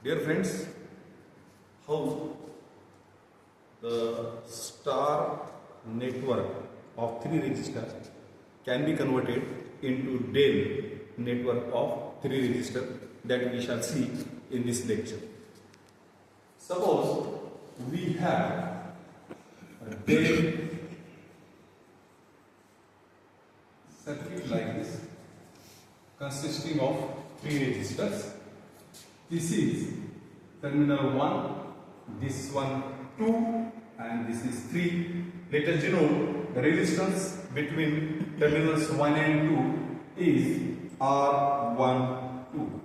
Dear friends, how the star network of 3 registers can be converted into Dell network of 3 registers that we shall see in this lecture. Suppose we have a Dell circuit like this consisting of 3 registers. This is terminal 1, this one 2 and this is 3. Let us denote the resistance between terminals 1 and 2 is R12.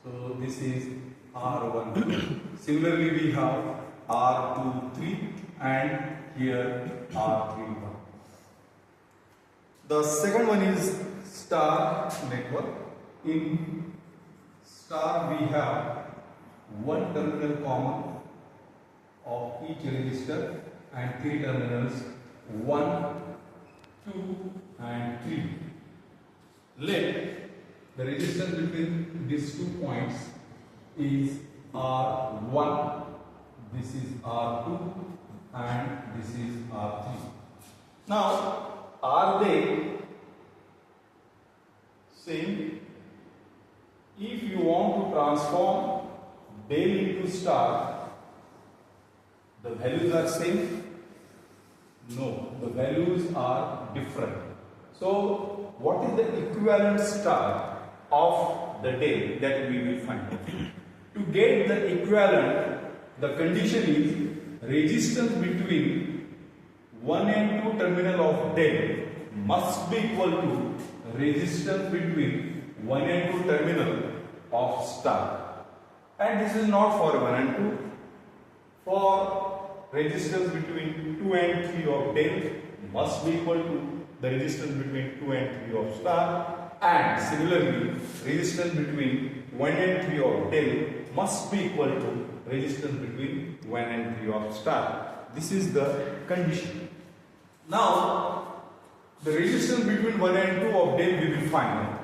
So this is R12. Similarly we have R23 and here R31. The second one is star network. In star we have one terminal common of each resistor and 3 terminals 1, 2 and 3. Let the resistance between these 2 points is R1, this is R2 and this is R3. Now are they same? If you want to transform Dell into star, the values are same? No, the values are different. So what is the equivalent star of the Dell that we will find? To get the equivalent, the condition is resistance between 1 and 2 terminal of Dell must be equal to resistance between 1 and 2 terminal of star. And this is not for 1 and 2. For resistance between 2 and 3 of Dell must be equal to the resistance between 2 and 3 of star. And similarly, resistance between 1 and 3 of Dell must be equal to resistance between 1 and 3 of star. This is the condition. Now, the resistance between 1 and 2 of Dell we will find.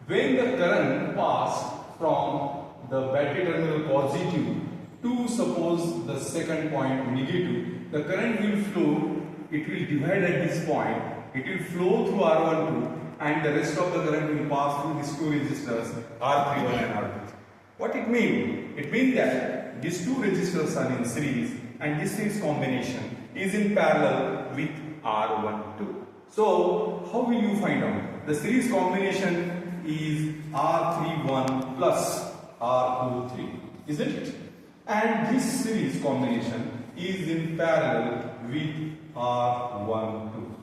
When the current passes from the battery terminal positive to suppose the second point negative, the current will flow, it will divide at this point, it will flow through R12 and the rest of the current will pass through these 2 resistors R31 and R2. What it means? It means that these 2 resistors are in series and this series combination is in parallel with R12. So how will you find out? The series combination is R31 plus R23, isn't it? And this series combination is in parallel with R12.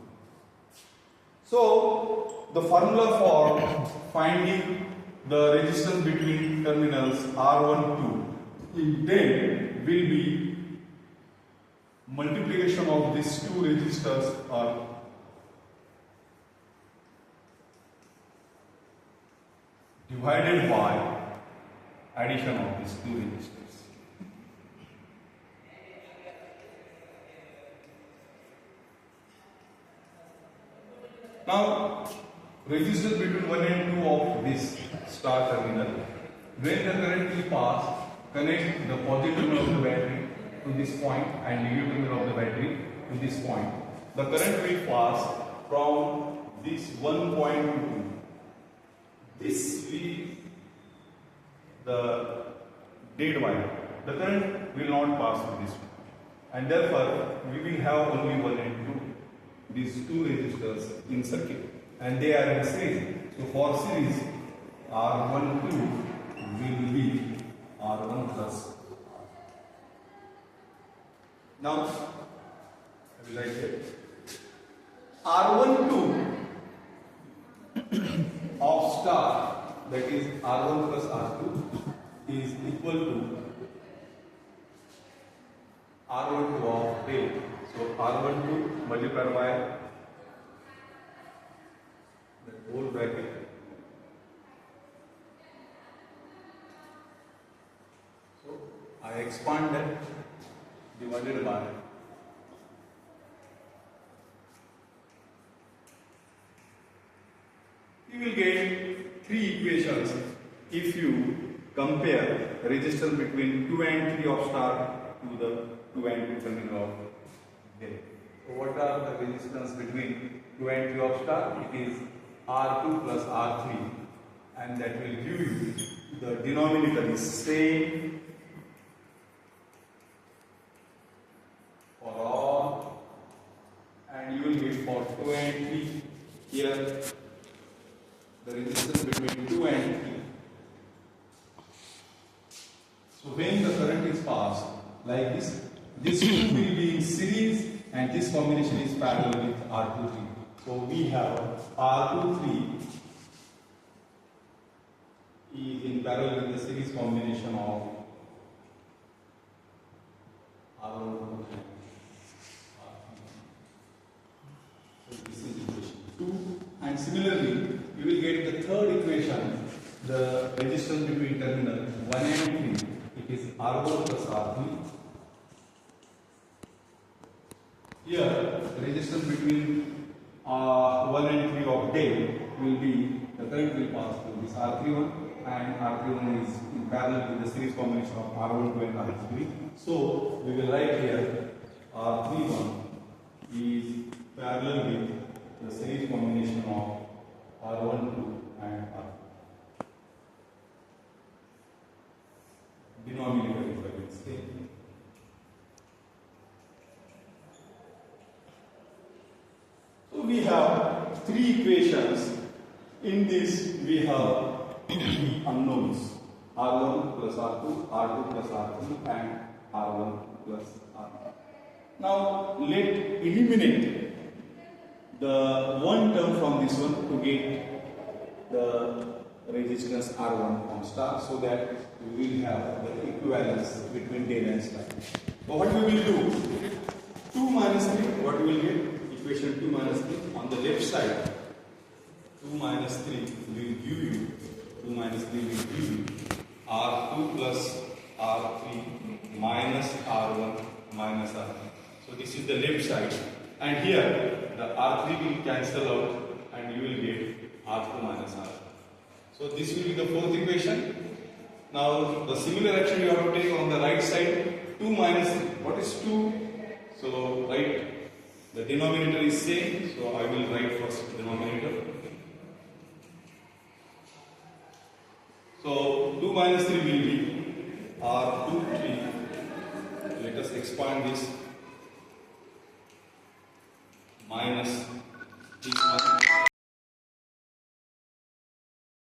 So the formula for finding the resistance between terminals R12 in Dell will be multiplication of these 2 resistors or divided by addition of these 2 resistors. Now, resistance between 1 and 2 of this star terminal, when the current will pass, connect the positive terminal of the battery to this point and negative terminal of the battery to this point. The current will pass from this 1 point to 2. This will the dead wire. The current will not pass through this one. And therefore, we will have only 1 and 2. These 2 resistors in circuit. And they are in series. So for series, R12 will be R1 plus. Now, I will write here. R12 of star, that is R1 plus R2, is equal to R12 of Dell. So R12 multiplied by the whole bracket. So I expand that divided by you will get 3 equations if you compare resistance between 2 and 3 of star to the 2 and 2 terminal of day. So what are the resistance between 2 and 3 of star? It is R2 plus R3, and that will give you the denominator is same for all, and you will get for 2 and 3 here the resistance between 2 and 3. So when the current is passed like this two will be in series and this combination is parallel with R23. So we have R23 is in parallel with the series combination of R1 and R3. So this is equation 2, and similarly you will get the third equation, the resistance between terminal 1 and 3. It is R1 plus R3. Here, the resistance between 1 and 3 of day will be, the current will pass through this R31, and R31 is in parallel with the series combination of R12 and R3. So, we will write here R31 is parallel with the series combination of R12 and R3. Denominator is again same. So we have three equations. In this we have three unknowns: R1 plus R2, R2 plus R3, and R1 plus R2. Now let eliminate the one term from this one to get the resistance R1 on star, so that we will have the equivalence between day and star. So what we will do? 2 minus 3, what we will get? Equation 2 minus 3. On the left side, 2 minus 3 will give you, 2 minus 3 will give you R2 plus R3 minus R1 minus R3. So this is the left side. And here, the R3 will cancel out and you will get R2 minus R3. So this will be the fourth equation. Now the similar action you have to take on the right side. 2 minus 3. What is 2? So write, the denominator is same. So I will write first denominator. So 2 minus 3 will be R2, 3. Let us expand this.